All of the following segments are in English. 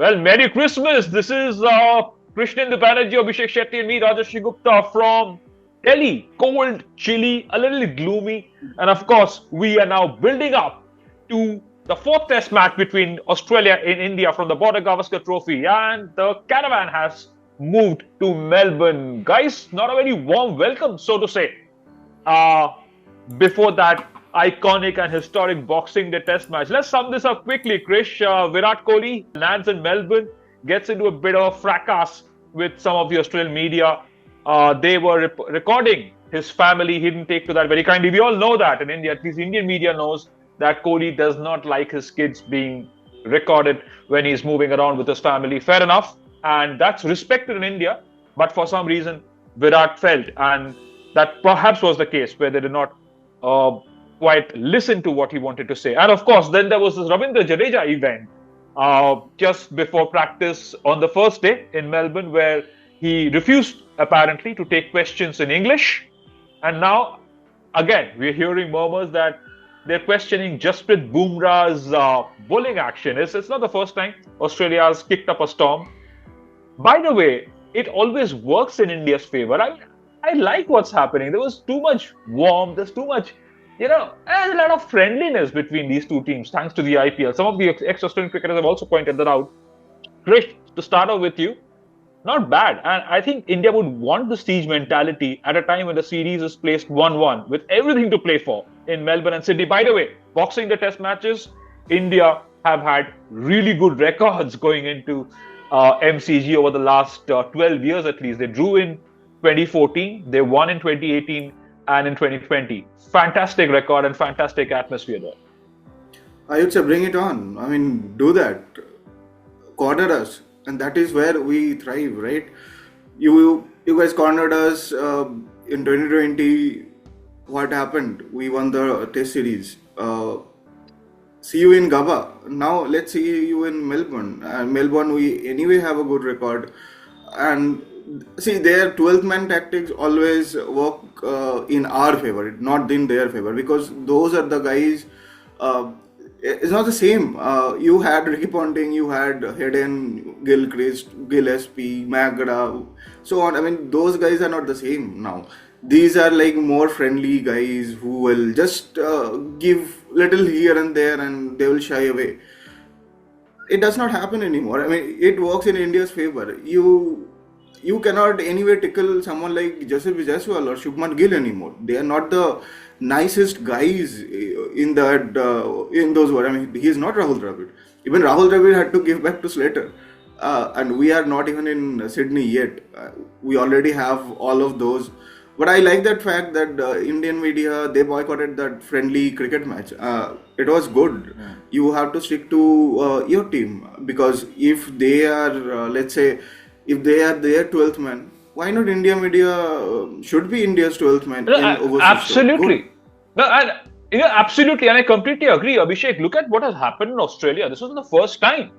Well, Merry Christmas. This is Krishnan Banerjee, Abhishek Shetty, and me, Rajashri Gupta from Delhi. Cold, chilly, a little gloomy. And of course, we are now building up to the fourth test match between Australia and India from the Border-Gavaskar Trophy. And the caravan has moved to Melbourne. Guys, not a very warm welcome, so to say. Uh, Before that iconic and historic Boxing Day Test match. Let's sum this up quickly, Krish. Virat Kohli lands in Melbourne, gets into a bit of a fracas with some of the Australian media. They were recording his family. He didn't take to that very kindly. We all know that in India, at least Indian media knows that Kohli does not like his kids being recorded when he's moving around with his family. Fair enough. And that's respected in India. But for some reason, Virat felt, and that perhaps was the case, where they did not quite listen to what he wanted to say. And of course, then there was this Ravindra Jadeja event just before practice on the first day in Melbourne, where he refused apparently to take questions in English. And now, again, we're hearing murmurs that they're questioning Jasprit Bumrah's bowling action. It's not the first time Australia has kicked up a storm. By the way, it always works in India's favor. I like what's happening. There was too much warmth. There's too much, there's a lot of friendliness between these two teams thanks to the IPL. Some of the ex-Australian cricketers have also pointed that out. Krish, to start off with you, not bad. And I think India would want the siege mentality at a time when the series is placed 1-1 with everything to play for in Melbourne and Sydney. By the way, Boxing Day Test matches, India have had really good records going into MCG over the last 12 years at least. They drew in 2014, they won in 2018 and in 2020. Fantastic record and fantastic atmosphere there. I would say bring it on. I mean, do that. Corner us. And that is where we thrive, right? You guys cornered us in 2020. What happened? We won the Test series. See you in Gabba. Now let's see you in Melbourne. Melbourne, we anyway have a good record. And see, their 12th man tactics always work in our favor, not in their favor, because those are the guys. It's not the same. You had Ricky Ponting, you had Hayden, Gilchrist, Gillespie, Magra, so on. I mean, those guys are not the same now. These are like more friendly guys who will just give little here and there, and they will shy away. It does not happen anymore. I mean, it works in India's favor. You cannot anyway tickle someone like Yashasvi Jaiswal or Shubman Gill anymore. They are not the nicest guys in those words. I mean, he is not Rahul Dravid. Even Rahul Dravid had to give back to Slater. And we are not even in Sydney yet. We already have all of those. But I like that fact that Indian media, they boycotted that friendly cricket match. It was good. Yeah. You have to stick to your team, because if they are, let's say, if they are their 12th man, why not India media should be India's 12th man in overseas? Absolutely. No, absolutely. And I completely agree. Abhishek, look at what has happened in Australia. This was the first time.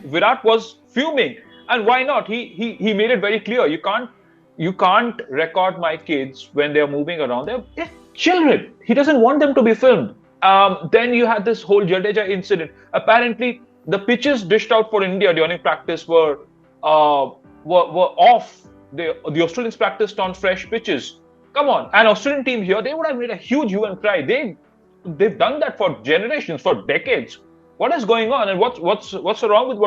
Virat was fuming. And why not? He made it very clear. You can't record my kids when they're moving around. They're children. He doesn't want them to be filmed. Then you had this whole Jadeja incident. Apparently, the pitches dished out for India during practice were off. The Australians practiced on fresh pitches. Come on, an Australian team here, they would have made a huge hue and cry. They've done that for generations, for decades. What is going on, and what's wrong with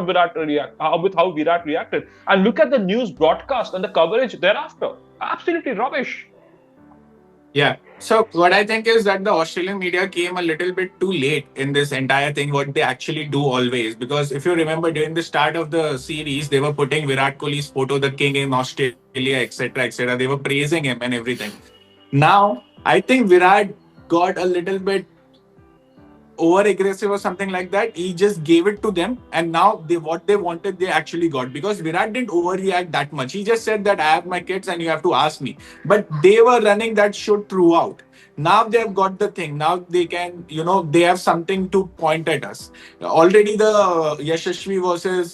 how Virat reacted? And look at the news broadcast and the coverage thereafter. Absolutely rubbish. Yeah. So what I think is that the Australian media came a little bit too late in this entire thing, what they actually do always. Because if you remember, during the start of the series, they were putting Virat Kohli's photo, the king in Australia, etc., etc. They were praising him and everything. Now, I think Virat got a little bit over-aggressive or something like that. He just gave it to them, and now what they wanted, they actually got. Because Virat didn't overreact that much. He just said that I have my kids and you have to ask me. But they were running that show throughout. Now they've got the thing. Now they can, they have something to point at us. Already the Yashasvi versus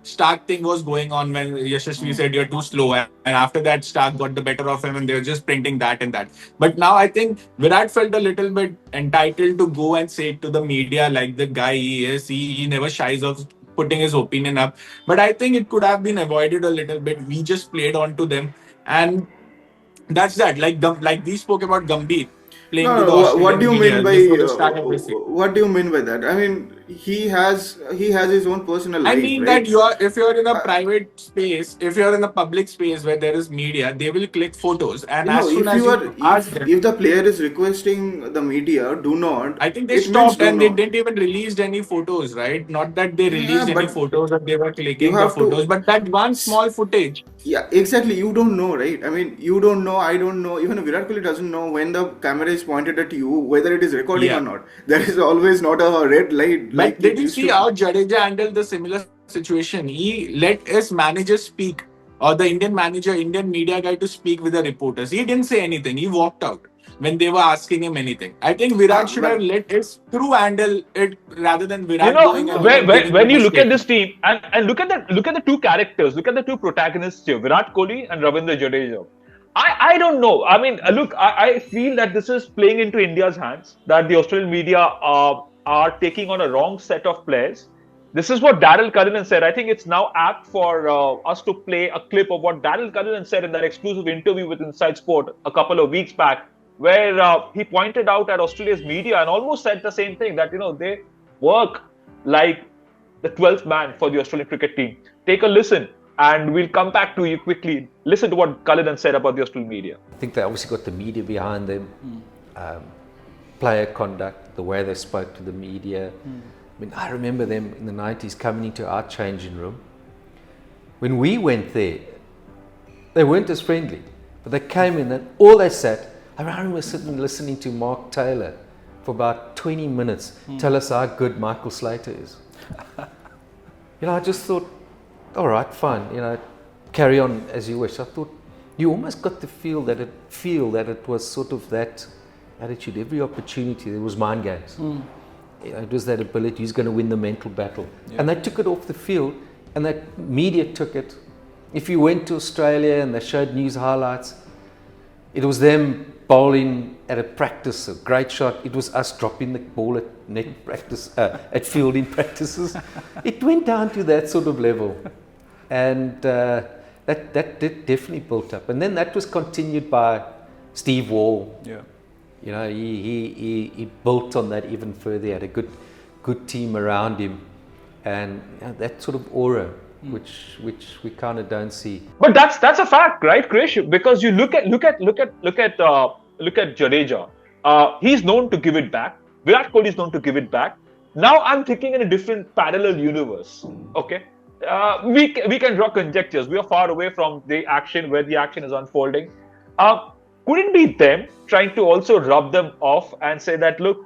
Stark thing was going on when Yashasvi said you're too slow. And after that, Stark got the better of him and they were just printing that and that. But now I think Virat felt a little bit entitled to go and say to the media like the guy he is. He never shies off putting his opinion up. But I think it could have been avoided a little bit. We just played on to them, and that's that. Like we spoke about Gambhir No, playing to no. the What Australian do you mean media by before the start of this. what do you mean by that? I mean, he has his own personal I life, mean right? that if you're in a Uh, private space, if you're in a public space where there is media, they will click photos, and as soon if as you you are ask them, if the player is requesting the media, do not. I think they It means stopped do and they not. didn't even released any photos, right? Not that they Yeah, released any but photos or they were you clicking the have photos, to. but that one small footage. Yeah, exactly. You don't know, right? I mean, you don't know. I don't know. Even Virat Kohli doesn't know when the camera is pointed at you, whether it is recording or Yeah. not. There is always not a red light But like did it you used see to be. how Jadeja handled the similar situation? He let his manager speak, or the Indian manager, Indian media guy to speak with the reporters. He didn't say anything. He walked out when they were asking him anything. I think Virat should have But let his crew handle it rather than You Virat know, going ahead when, and when, giving when them you a look at this statement. team and look at the two characters, look at the two protagonists here, Virat Kohli and Ravindra Jadeja. I don't know. I mean, look, I feel that this is playing into India's hands. That the Australian media are taking on a wrong set of players. This is what Daryl Cullinan said. I think it's now apt for us to play a clip of what Daryl Cullinan said in that exclusive interview with Inside Sport a couple of weeks back, where he pointed out at Australia's media and almost said the same thing that they work like the 12th man for the Australian cricket team. Take a listen, and we'll come back to you quickly. Listen to what Cullinan said about the Australian media. I think they obviously got the media behind them, player conduct, the way they spoke to the media. I mean, I remember them in the 90s coming into our changing room. When we went there, they weren't as friendly, but they came in and all they sat, I remember sitting listening to Mark Taylor for about 20 minutes tell us how good Michael Slater is. I just thought, all right, fine, carry on as you wish. I thought you almost got the feel that it was sort of that attitude. Every opportunity, there was mind games. It was that ability, he's going to win the mental battle. Yeah. And they took it off the field, and that media took it. If you went to Australia and they showed news highlights, it was them bowling at a practice, a great shot. It was us dropping the ball at net practice, at fielding practices. It went down to that sort of level. And that definitely built up. And then that was continued by Steve Wall. Yeah. He built on that even further. He had a good team around him, and that sort of aura, which we kind of don't see. But that's a fact, right, Krish? Because you look at Jadeja. He's known to give it back. Virat Kohli is known to give it back. Now I'm thinking in a different parallel universe. Okay, we can draw conjectures. We are far away from the action where the action is unfolding. Could it be them trying to also rub them off and say that, look,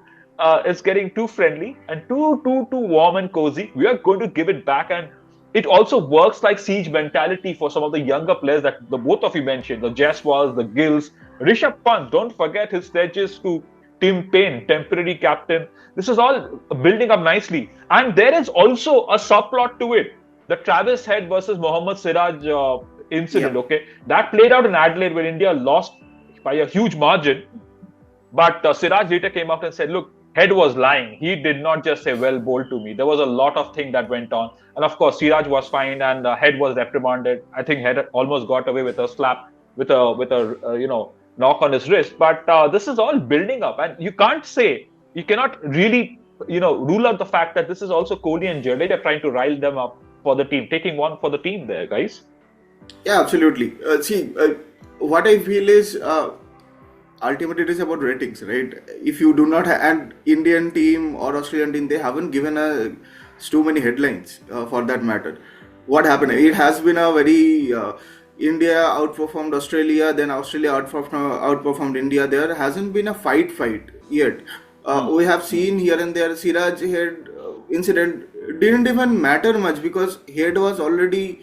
it's getting too friendly and too warm and cozy. We are going to give it back, and it also works like siege mentality for some of the younger players that the both of you mentioned, the Jaiswals, the Gills, Rishabh Pant. Don't forget his pledges to Tim Payne, temporary captain. This is all building up nicely, and there is also a subplot to it. The Travis Head versus Mohammad Siraj incident. Yeah. Okay, that played out in Adelaide where India lost by a huge margin, but Siraj later came out and said, look, Head was lying. He did not just say well bowled to me. There was a lot of things that went on, and of course Siraj was fined and Head was reprimanded. I think Head almost got away with a slap, with a knock on his wrist. But this is all building up, and you cannot really rule out the fact that this is also Kohli and Jadeja trying to rile them up for the team, taking one for the team there, guys. Yeah, absolutely. What I feel is ultimately it is about ratings, right? If you do not have an Indian team or Australian team, they haven't given us too many headlines for that matter. What happened? It has been a very India outperformed Australia, then Australia outperformed India. There hasn't been a fight yet. We have seen here and there Siraj Head incident didn't even matter much because Head was already.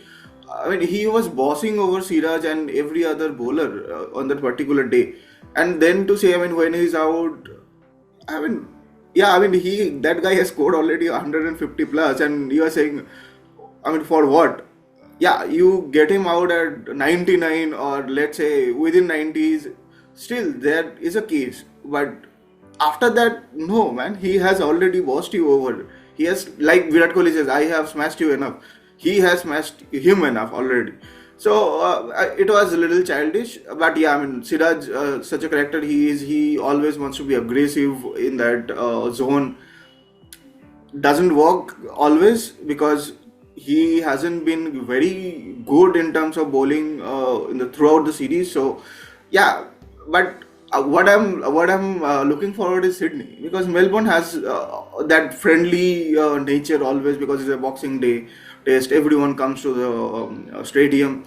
I mean, he was bossing over Siraj and every other bowler on that particular day. And then to say, I mean, when he's out, that guy has scored already 150 plus, and you are saying, I mean, for what? Yeah, you get him out at 99 or let's say within 90s, still there is a case. But after that, no, man, he has already bossed you over. He has, like Virat Kohli says, I have smashed you enough. He has smashed him enough already. So it was a little childish, but yeah, I mean, Siraj, such a character he is. He always wants to be aggressive in that zone. Doesn't work always because he hasn't been very good in terms of bowling throughout the series. So yeah, but what I'm looking forward is Sydney, because Melbourne has that friendly nature always, because it's a Boxing Day test. Everyone comes to the stadium.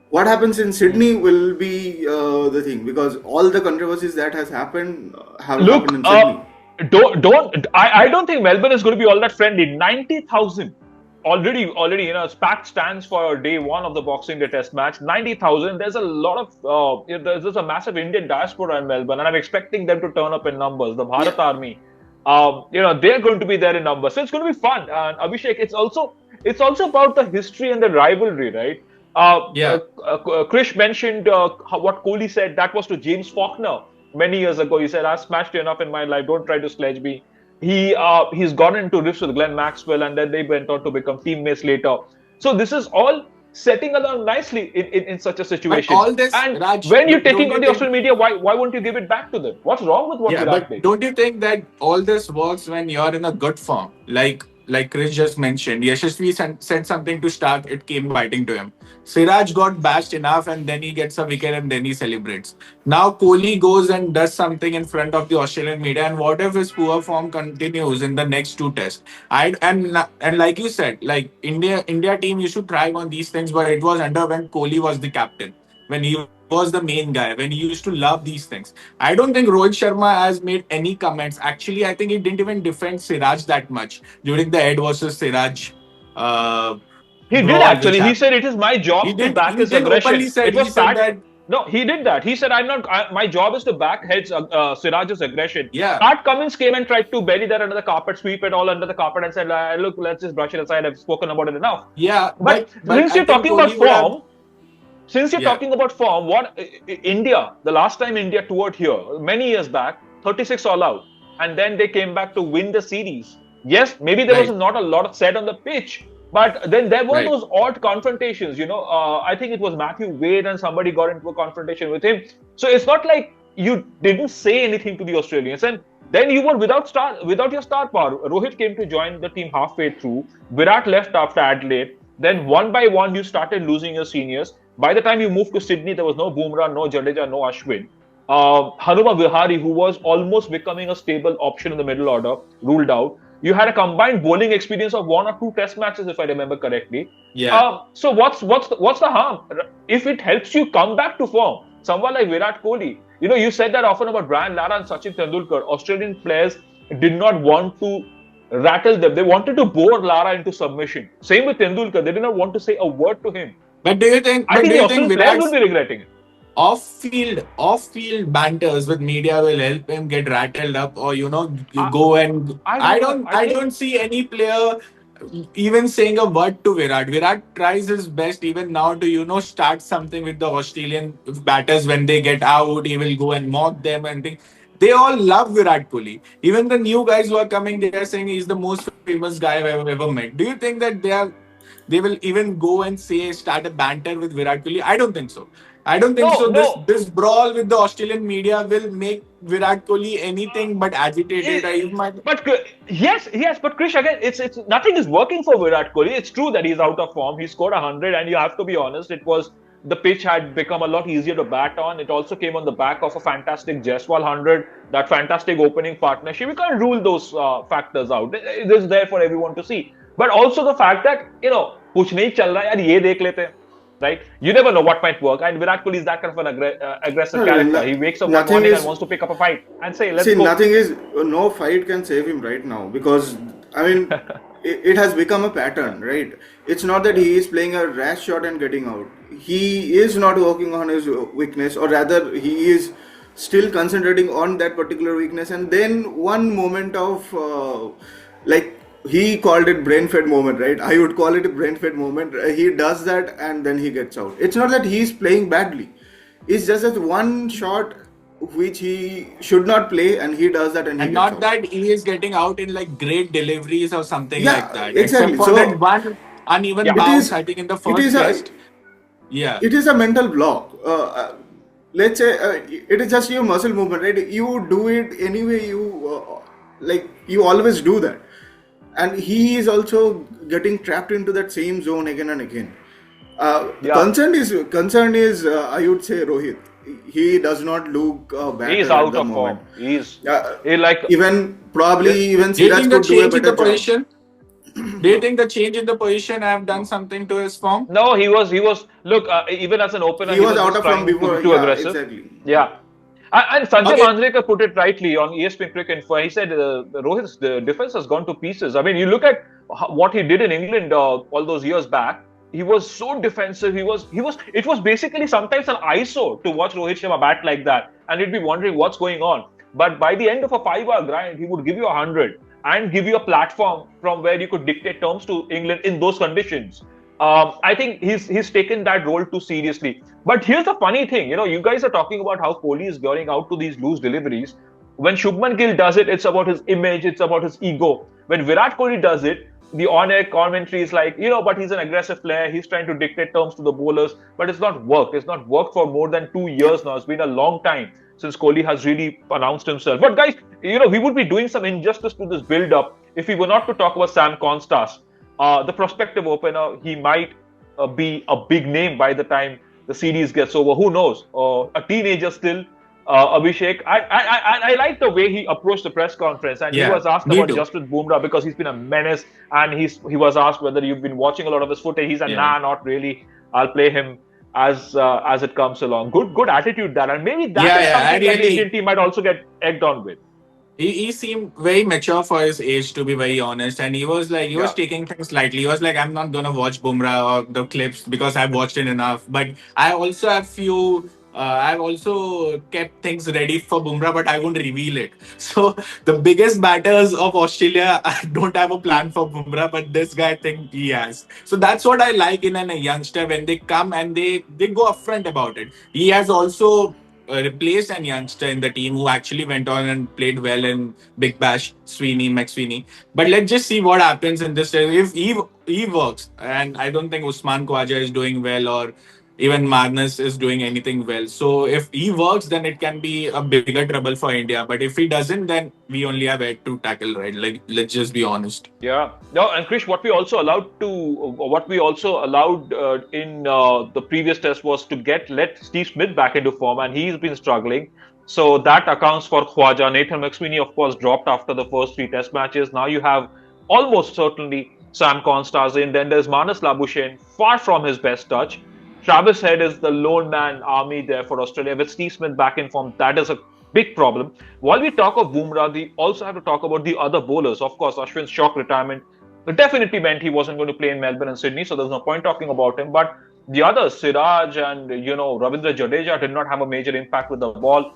What happens in Sydney will be the thing, because all the controversies that has happened have Look, happened in Sydney. I don't think Melbourne is going to be all that friendly. 90,000 already, packed stands for day one of the Boxing Day Test match. 90,000. There's a lot of there's a massive Indian diaspora in Melbourne, and I'm expecting them to turn up in numbers. The Bharat Army, they're going to be there in numbers, so it's going to be fun. And Abhishek, it's also about the history and the rivalry, right? Krish mentioned what Kohli said. That was to James Faulkner many years ago. He said, "I've smashed you enough in my life. Don't try to sledge me." He's gone into rifts with Glenn Maxwell, and then they went on to become teammates later. So this is all setting along nicely in such a situation. But all this, and Raj, when you're taking don't on you the think- Australian media, why won't you give it back to them? What's wrong with what Yeah, Virat but did? don't you think that all this works when you're in a good form? Like Chris just mentioned, Yashasvi said something to start, it came biting to him. Siraj got bashed enough and then he gets a wicket and then he celebrates. Now Kohli goes and does something in front of the Australian media, and what if his poor form continues in the next two tests? And like you said, like India team used to thrive on these things, but it was under when Kohli was the captain, when he was the main guy, when he used to love these things. I don't think Rohit Sharma has made any comments. Actually, I think he didn't even defend Siraj that much during the Ed versus Siraj He did brawl which actually. He happened. said it is my job to back his aggression. Openly said, It was he said Pat. that. No, he did that. He said, "I'm not. My job is to back Siraj's aggression." Yeah. Pat Cummins came and tried to bury that under the carpet, sweep it all under the carpet, and said, "Look, let's just brush it aside. I've spoken about it enough." Yeah, But since I you're think talking about Kohli would have- form, what India, the last time India toured here many years back, 36 all out, and then they came back to win the series. Yes, maybe there was Right. not a lot of said on the pitch, but then there were Right. those odd confrontations. I think it was Matthew Wade and somebody got into a confrontation with him. So it's not like you didn't say anything to the Australians, and then you were without your star power. Rohit came to join the team halfway through. Virat left after Adelaide. Then one by one, you started losing your seniors. By the time you moved to Sydney, there was no Bumrah, no Jadeja, no Ashwin. Hanuma Vihari, who was almost becoming a stable option in the middle order, ruled out. You had a combined bowling experience of 1 or 2 test matches, if I remember correctly. Yeah. So what's the harm? If it helps you come back to form, someone like Virat Kohli, you said that often about Brian Lara and Sachin Tendulkar. Australian players did not want to rattle them. They wanted to bore Lara into submission. Same with Tendulkar. They did not want to say a word to him. But do you think? I But think do the you think Australian players will Virat's be regretting it. off-field banters with media will help him get rattled up, or I- go and I don't know. I don't see any player even saying a word to Virat. Virat tries his best even now to start something with the Australian batters when they get out. He will go and mock them and things. They all love Virat Kohli. Even the new guys who are coming, they are saying he's the most famous guy I've ever met. Do you think that they will even go and start a banter with Virat Kohli? I don't think so. I don't think so. No. This brawl with the Australian media will make Virat Kohli anything but agitated. Yes, but Krish, again, it's nothing is working for Virat Kohli. It's true that he's out of form. He scored 100, and you have to be honest, the pitch had become a lot easier to bat on. It also came on the back of a fantastic Jaiswal 100, that fantastic opening partnership. We can't rule those factors out. It is there for everyone to see. But also the fact that, kuch nahi chal raha, yaar, ye dekh lete hain. Right? You never know what might work. And Virat Kohli is that kind of an aggressive character. He wakes up one morning and wants to pick up a fight and say, let's go. No fight can save him right now, because, I mean, it has become a pattern, right? It's not that he is playing a rash shot and getting out. He is not working on his weakness, or rather, he is still concentrating on that particular weakness. And then one moment of, he called it brain-fed moment, right? I would call it a brain-fed moment. He does that and then he gets out. It's not that he's playing badly. It's just that one shot which he should not play, and he does that and he And gets not out. that he is getting out in like great deliveries or something like Yeah, that, except exactly. for that So one uneven Yeah. it bounce, is I think, in the it first is a test. Yeah. it is a mental block. Let's say it is just your muscle movement, right? You do it anyway. You always do that, and he is also getting trapped into that same zone again and again. The Yeah. concern is I would say Rohit. He does not look He's better at out the of moment. form. He's Uh, he like even yeah. probably even Do you Siraj think the could do a change in the better job. position? Do you think the change in the position have done something to his form? No, he was look, even as an opener, He he was was out just of form trying to be before. too Yeah, aggressive. exactly. Yeah. And Sanjay Okay. Manjrekar put it rightly on ESPN Cricket Info. He said Rohit's the defense has gone to pieces. I mean, you look at what he did in England all those years back. He was so defensive. He was. It was basically sometimes an ISO to watch Rohit Sharma bat like that, and you'd be wondering what's going on. But by the end of a 5-hour grind, he would give you 100 and give you a platform from where you could dictate terms to England in those conditions. I think he's taken that role too seriously. But here's the funny thing, you guys are talking about how Kohli is going out to these loose deliveries. When Shubman Gill does it, it's about his image, it's about his ego. When Virat Kohli does it, the on-air commentary is like, but he's an aggressive player. He's trying to dictate terms to the bowlers, but it's not worked. It's not worked for more than 2 years now. It's been a long time since Kohli has really announced himself. But guys, we would be doing some injustice to this build-up if we were not to talk about Sam Constas, the prospective opener. He might be a big name by the time the series gets over. Who knows? A teenager still, Abhishek. I like the way he approached the press conference, and he Yeah, was asked me about too. Jasprit Bumrah because he's been a menace, and he was asked whether you've been watching a lot of his footage. He said, Yeah. "Nah, not really. I'll play him as it comes along." Good attitude there, and maybe that Yeah, is yeah. I something that the Indian really. team might also get egged on with. He seemed very mature for his age, to be very honest. And he was Yeah. taking things lightly. He was like, I'm not gonna watch Bumrah or the clips because I've watched it enough. But I also have few. I've also kept things ready for Bumrah, but I won't reveal it. So the biggest batters of Australia, I don't have a plan for Bumrah, but this guy, I think he has. So that's what I like in a youngster when they come and they go upfront about it. He has also replaced a youngster in the team who actually went on and played well in Big Bash, McSweeney. But let's just see what happens in this. If he works, and I don't think Usman Khwaja is doing well or even Magnus is doing anything well. So if he works, then it can be a bigger trouble for India. But if he doesn't, then we only have Ed to tackle, right? Like, let's just be honest. Yeah. No, and Krish, what we also allowed in the previous test was to let Steve Smith back into form, and he's been struggling. So that accounts for Khwaja. Nathan McSweeney, of course, dropped after the first three test matches. Now you have almost certainly Sam Constars in. Then there's Manas Labuschagne, far from his best touch. Travis Head is the lone man army there for Australia. With Steve Smith back in form, that is a big problem. While we talk of Bumrah, we also have to talk about the other bowlers. Of course, Ashwin's shock retirement definitely meant he wasn't going to play in Melbourne and Sydney, so there's no point talking about him. But the others, Siraj and Ravindra Jadeja, did not have a major impact with the ball.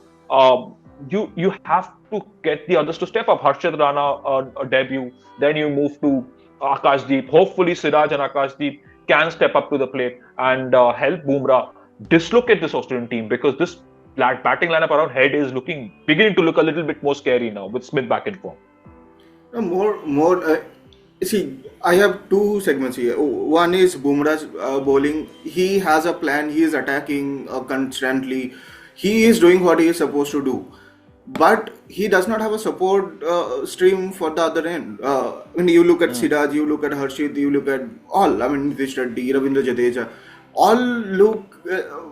You have to get the others to step up. Harshad Rana, a debut. Then you move to Akashdeep. Hopefully, Siraj and Akashdeep can step up to the plate and help Bumrah dislocate this Australian team, because this batting lineup around Head is beginning to look a little bit more scary now with Smith back in form. More. See, I have two segments here. One is Bumrah's bowling. He has a plan. He is attacking constantly. He is doing what he is supposed to do, but he does not have a support stream for the other end. When you look at Siraj, you look at Harshit, you look at all. I mean, Nitish Reddy, Ravindra Jadeja, all look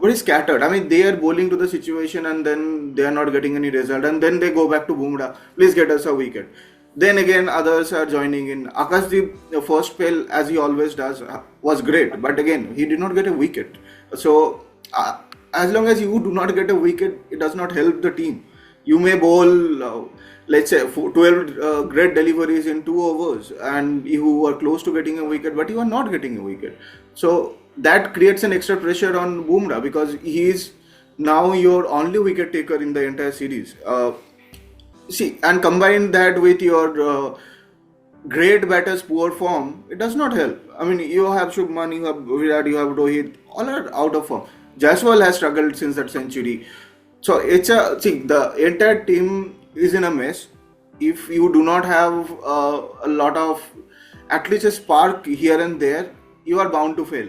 very scattered. I mean, they are bowling to the situation and then they are not getting any result, and then they go back to Bumrah. Please get us a wicket. Then again, others are joining in. Akashdeep, the first spell, as he always does, was great, but again, he did not get a wicket. So, as long as you do not get a wicket, it does not help the team. You may bowl, let's say, 12 great deliveries in 2 overs, and you are close to getting a wicket, but you are not getting a wicket. So, that creates an extra pressure on Bumrah because he is now your only wicket taker in the entire series. See, and combine that with your great batter's poor form, it does not help. I mean, you have Shubman, you have Virat, you have Rohit, all are out of form. Jaiswal has struggled since that century. So the entire team is in a mess. If you do not have a lot of, at least a spark here and there, you are bound to fail.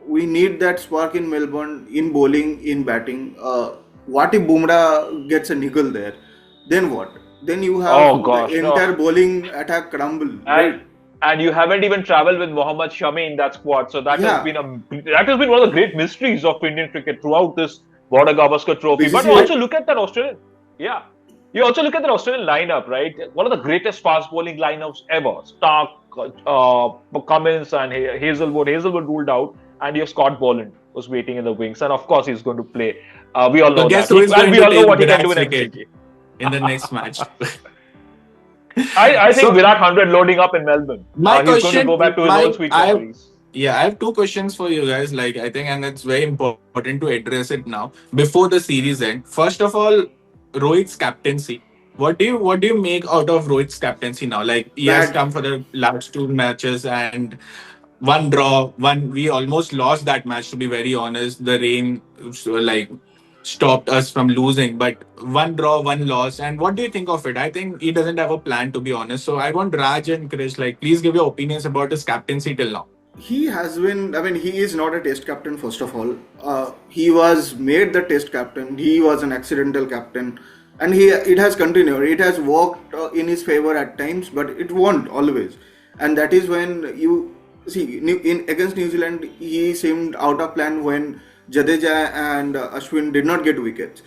We need that spark in Melbourne, in bowling, in batting. What if Bumrah gets a niggle there? Then what? Then you have Oh the gosh, entire no. bowling attack crumble, And right? and you haven't even traveled with Mohammad Shami in that squad. So Yeah, that has been one of the great mysteries of Indian cricket throughout this Border-Gavaskar Trophy. But you BCCI. also look at that Australian, yeah. You also look at the Australian lineup, right? One of the greatest fast bowling lineups ever. Stark, Cummins, and Hazelwood. Hazelwood ruled out, and you have Scott Boland was waiting in the wings, and of course he's going to play. We all So know guess that, who is and going we to all know take what he can do Virat's in wicket MCG. in the next match? I think So Virat 100 loading up in Melbourne. my He's going to go question, back to his old my sweet I memories. yeah, I have two questions for you guys. Like I think, and it's very important to address it now before the series end. First of all, Rohit's captaincy. What do you make out of Rohit's captaincy now? Like he has Bad. come for the last two matches and one draw, one we almost lost that match. To be very honest, the rain like stopped us from losing. But one draw, one loss. And what do you think of it? I think he doesn't have a plan, to be honest. So I want Raj and Krish, like, please give your opinions about his captaincy till now. He has been, I mean, he is not a test captain, first of all. He was made the test captain, he was an accidental captain, and it has continued. It has worked in his favor at times, but it won't always. And that is when you see, against New Zealand, he seemed out of plan when Jadeja and Ashwin did not get wickets.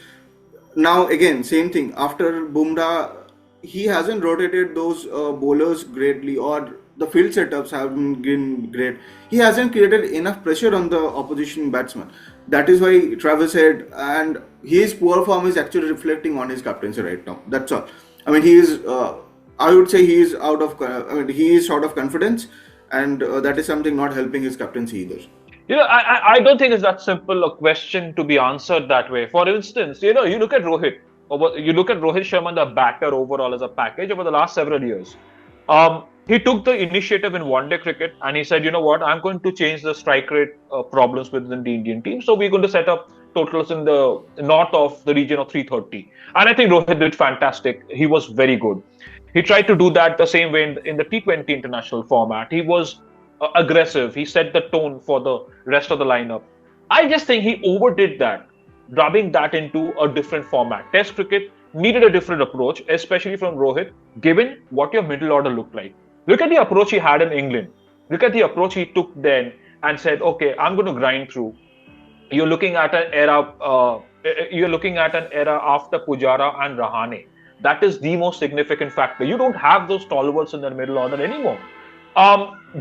Now again, same thing. After Bumrah, he hasn't rotated those bowlers greatly, or the field setups haven't been great. He hasn't created enough pressure on the opposition batsman. That is why Travis said, and his poor form is actually reflecting on his captaincy right now. That's all. I mean, he is. I would say he is out of. I mean, he is short of confidence, and that is something not helping his captaincy either. I don't think it's that simple a question to be answered that way. For instance, you look at Rohit, you look at Rohit Sharma, the batter overall as a package over the last several years. He took the initiative in one-day cricket and he said, you know what, I'm going to change the strike rate problems within the Indian team. So we're going to set up totals in the north of the region of 330. And I think Rohit did fantastic. He was very good. He tried to do that the same way in the T20 international format. He was aggressive. He set the tone for the rest of the lineup. I just think he overdid that, rubbing that into a different format. Test cricket needed a different approach, especially from Rohit, given what your middle order looked like. Look at the approach he had in England. Look at the approach he took then and said, okay, I'm going to grind through. You're looking at an era. You're looking at an era after Pujara and Rahane. That is the most significant factor. You don't have those stalwarts in the middle order anymore.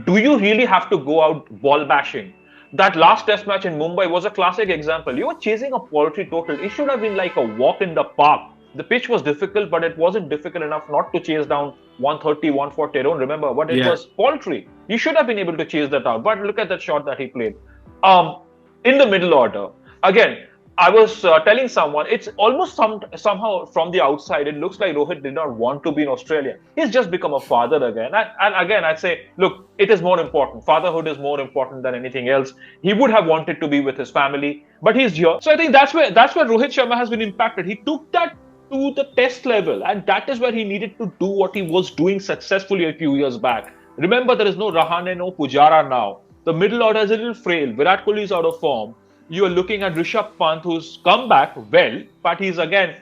Do you really have to go out ball bashing? That last test match in Mumbai was a classic example. You were chasing a poultry total. It should have been like a walk in the park. The pitch was difficult, but it wasn't difficult enough not to chase down 130, 140. I don't remember, but it Yeah. was poultry. You should have been able to chase that out. But look at that shot that he played. Um, in the middle order, again, I was telling someone it's almost somehow from the outside it looks like Rohit did not want to be in Australia. He's just become a father again, and again I'd say, look, it is more important. Fatherhood is more important than anything else. He would have wanted to be with his family, but he's here. So I think that's where Rohit Sharma has been impacted. He took that to the test level, and that is where he needed to do what he was doing successfully a few years back. Remember, there is no Rahane, no Pujara now. The middle order is a little frail. Virat Kohli is out of form. You are looking at Rishabh Pant, who's come back well, but he's again,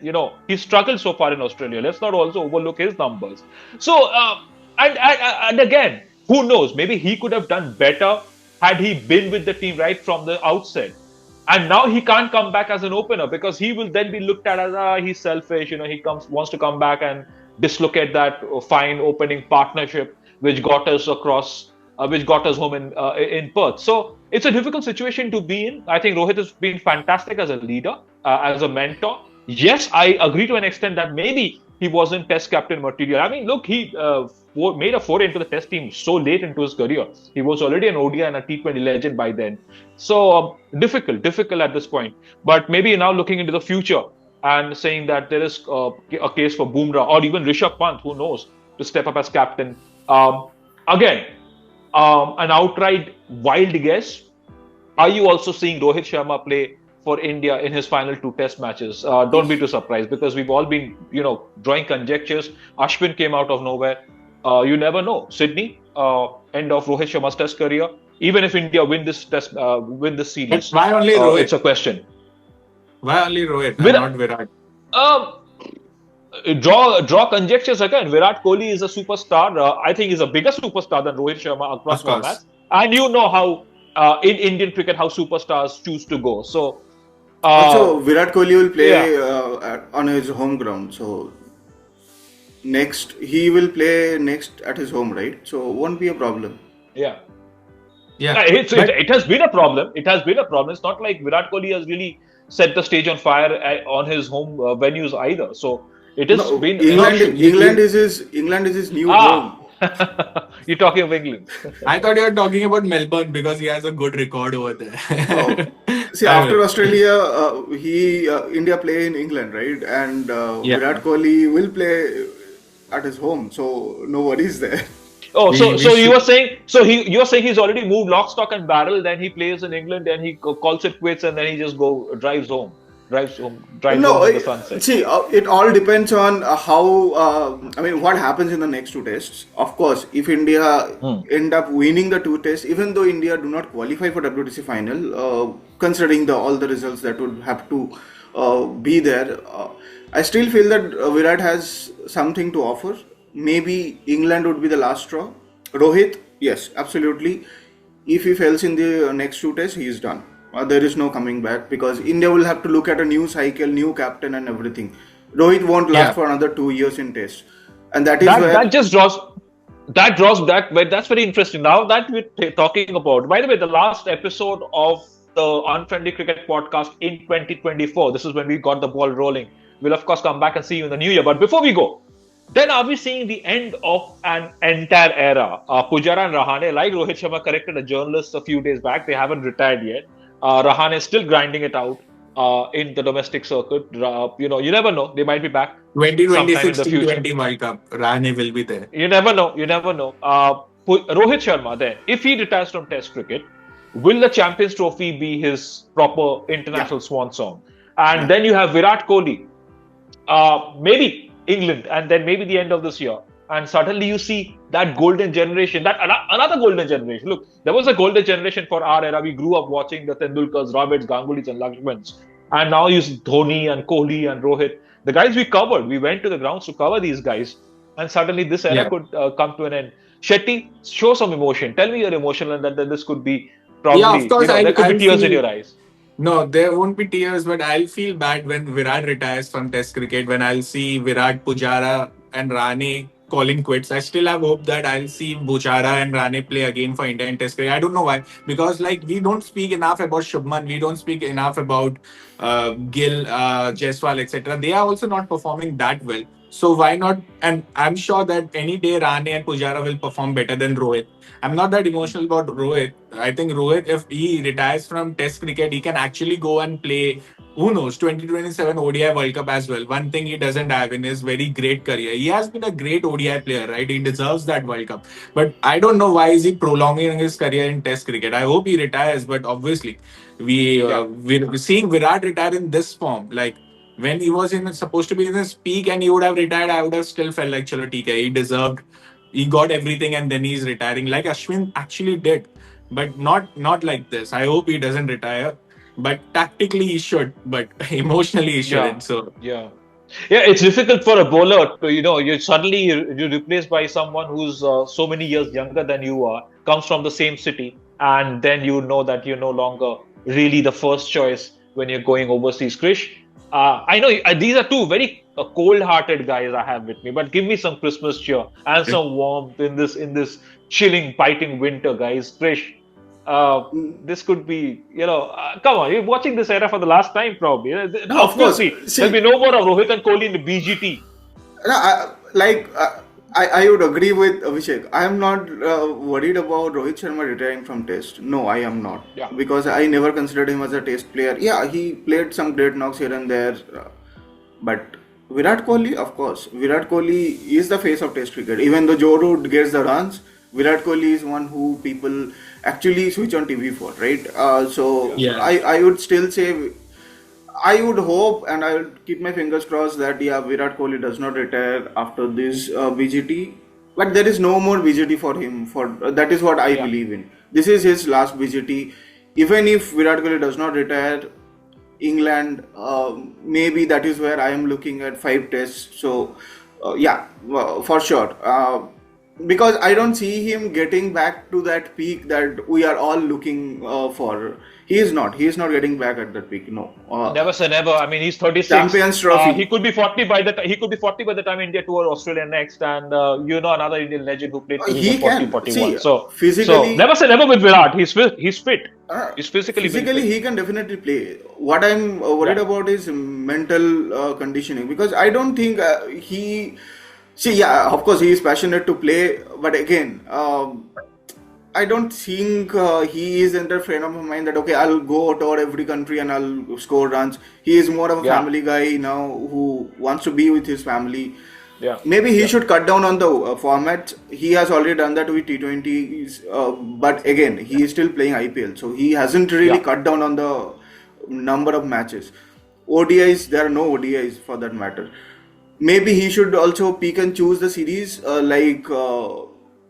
he's struggled so far in Australia. Let's not also overlook his numbers. So, and again, who knows? Maybe he could have done better had he been with the team right from the outset. And now he can't come back as an opener because he will then be looked at as he's selfish. He wants to come back and dislocate that fine opening partnership which got us across, which got us home in Perth. So it's a difficult situation to be in. I think Rohit has been fantastic as a leader, as a mentor. Yes, I agree to an extent that maybe he wasn't test captain material. I mean, look, he made a foray into the test team so late into his career. He was already an ODI and a T20 legend by then. So difficult at this point. But maybe now looking into the future and saying that there is a case for Bumrah or even Rishabh Pant, who knows, to step up as captain. Again, an outright wild guess. Are you also seeing Rohit Sharma play for India in his final 2 Test matches. Don't be too surprised because we've all been, drawing conjectures. Ashwin came out of nowhere. You never know. Sydney, end of Rohit Sharma's Test career. Even if India win this series, But why only Rohit? it's a question. Why only Rohit and not Virat? Draw conjectures again. Virat Kohli is a superstar. I think he's a bigger superstar than Rohit Sharma across formats. And you know how in Indian cricket how superstars choose to go. So also Virat Kohli will play on his home ground. So he will play next at his home, right? So won't be a problem. Yeah. It has been a problem. It has been a problem. It's not like Virat Kohli has really set the stage on fire on his home venues either. So it has been England is his new home. You're talking of England. I thought you were talking about Melbourne because he has a good record over there. See, after Australia, India play in England, right? And Virat Kohli will play at his home, so no worries there. Oh, you were saying you're saying he's already moved lock, stock, and barrel. Then he plays in England, and he calls it quits, and then he just drives home in the sunset. See, it all depends on what happens in the next 2 tests. Of course, if India end up winning the 2 tests, even though India do not qualify for WTC final, considering all the results that would have to be there, I still feel that Virat has something to offer. Maybe England would be the last straw. Rohit, yes, absolutely. If he fails in the next 2 tests, he is done. There is no coming back because India will have to look at a new cycle, new captain and everything. Rohit won't last for another 2 years in test. And that draws back, but that's very interesting. Now that we're talking about, by the way, the last episode of the Unfriendly Cricket podcast in 2024, this is when we got the ball rolling. We'll of course come back and see you in the new year. But before we go, then are we seeing the end of an entire era? Pujara and Rahane, like Rohit Sharma corrected a journalist a few days back, they haven't retired yet. Rahane is still grinding it out in the domestic circuit. You never know. They might be back 2026 T20 World Cup. Rahane will be there. You never know. Rohit Sharma then, if he retires from Test cricket, will the Champions Trophy be his proper international swan song? And then you have Virat Kohli, maybe England, and then maybe the end of this year. And suddenly you see that golden generation, another golden generation. Look, there was a golden generation for our era. We grew up watching the Tendulkars, Dravids, Gangulys and Lakshmans. And now you see Dhoni and Kohli and Rohit. The guys we covered, we went to the grounds to cover these guys. And suddenly this era could come to an end. Shetty, show some emotion. Tell me your emotion and that this could be probably, of course, there could be tears in your eyes. No, there won't be tears, but I'll feel bad when Virat retires from Test cricket, when I'll see Virat, Pujara and Rahane calling quits. I still have hope that I'll see Pujara and Rahane play again for India in Test cricket. I don't know why. Because we don't speak enough about Shubman, we don't speak enough about Gill, Jaiswal, etc. They are also not performing that well. So why not? And I'm sure that any day Rahane and Pujara will perform better than Rohit. I'm not that emotional about Rohit. I think Rohit, if he retires from Test cricket, he can actually go and play, who knows, 2027 ODI World Cup as well. One thing he doesn't have in his very great career. He has been a great ODI player, right? He deserves that World Cup. But I don't know why is he prolonging his career in Test cricket. I hope he retires, but obviously we're seeing Virat retire in this form. Like when he was supposed to be in his peak and he would have retired, I would have still felt like, chalo, theek hai, he deserved. He got everything and then he's retiring like Ashwin actually did, but not like this. I hope he doesn't retire, but tactically he should, but emotionally he shouldn't. It's difficult for a bowler to, you're replaced by someone who's so many years younger than you are, comes from the same city, and then you know that you're no longer really the first choice when you're going overseas. Krish, I know these are two very cold-hearted guys I have with me, but give me some Christmas cheer and some warmth in this chilling, biting winter, guys. Krish, this could be, come on, you're watching this era for the last time, probably. No, of course. There'll be no more of Rohit and Kohli in the BGT. I would agree with Abhishek. I am not worried about Rohit Sharma retiring from Test. No, I am not. Yeah. Because I never considered him as a Test player. Yeah, he played some great knocks here and there. But Virat Kohli, of course. Virat Kohli is the face of Test cricket. Even though Joe Root gets the runs, Virat Kohli is one who people actually switch on TV for, right? I would still say I would hope, and I will keep my fingers crossed that Virat Kohli does not retire after this BGT. But there is no more BGT for him. For that is what I Yeah. believe in. This is his last BGT. Even if Virat Kohli does not retire, England, maybe that is where I am looking at 5 tests. So, for sure. Because I don't see him getting back to that peak that we are all looking for. He is not. He is not getting back at that peak. No. Never say never. I mean, he's 36. Champions Trophy. He could be 40 by the he could be 40 by the time India tour Australia next, and another Indian legend who played till He he was 40, can. 41. See, So physically- never say never with Virat. He's fit. He's fit. He's physically very fit. he can definitely play. What I'm worried Yeah. about is mental conditioning, because I don't think he. See, yeah, of course he is passionate to play, but again, I don't think he is in the frame of mind that okay, I'll go tour every country and I'll score runs. He is more of a Yeah. family guy now who wants to be with his family. Yeah. Maybe he should cut down on the format. He has already done that with T20s, but again, he is still playing IPL, so he hasn't really Yeah. cut down on the number of matches. ODIs, there are no ODIs for that matter. Maybe he should also pick and choose the series like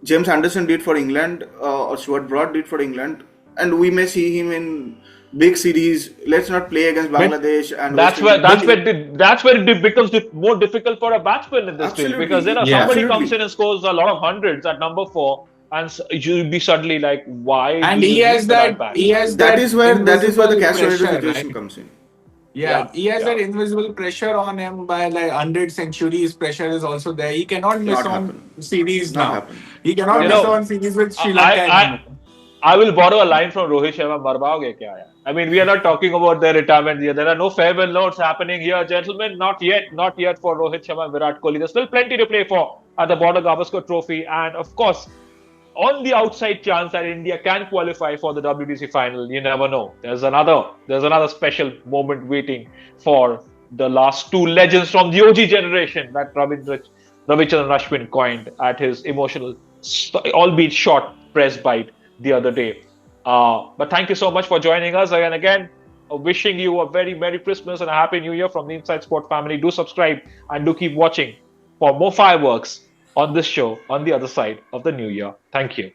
James Anderson did for England or Stuart Broad did for England, and we may see him in big series. Let's not play against Bangladesh and That's West where Indies. that's where it becomes more difficult for a batsman in this field, Absolutely. because then Yeah. somebody Absolutely. comes in and scores a lot of hundreds at number 4, and you'll be suddenly like, why? And do he you has need that. bat? He has That is where the invisible catch 22 pressure, situation right? comes in. Yeah, he has Yeah. that invisible pressure on him by like 100 centuries. Pressure is also there. He cannot miss Not on happen. series Not now. happen. He cannot You miss know, on series with Sri Lanka. I anymore. I will borrow a line from Rohit Sharma. Marvaoge kya hai? I mean, we are not talking about their retirement here. There are no farewell notes happening here, gentlemen. Not yet. Not yet for Rohit Sharma and Virat Kohli. There's still plenty to play for at the Border-Gavaskar Trophy, and of course, on the outside chance that India can qualify for the WTC final, you never know. There's another special moment waiting for the last two legends from the OG generation that Ravichandran Ashwin coined at his emotional, albeit short, press bite the other day. But thank you so much for joining us. And again, wishing you a very Merry Christmas and a Happy New Year from the Inside Sport family. Do subscribe and do keep watching for more fireworks on this show on the other side of the new year. Thank you.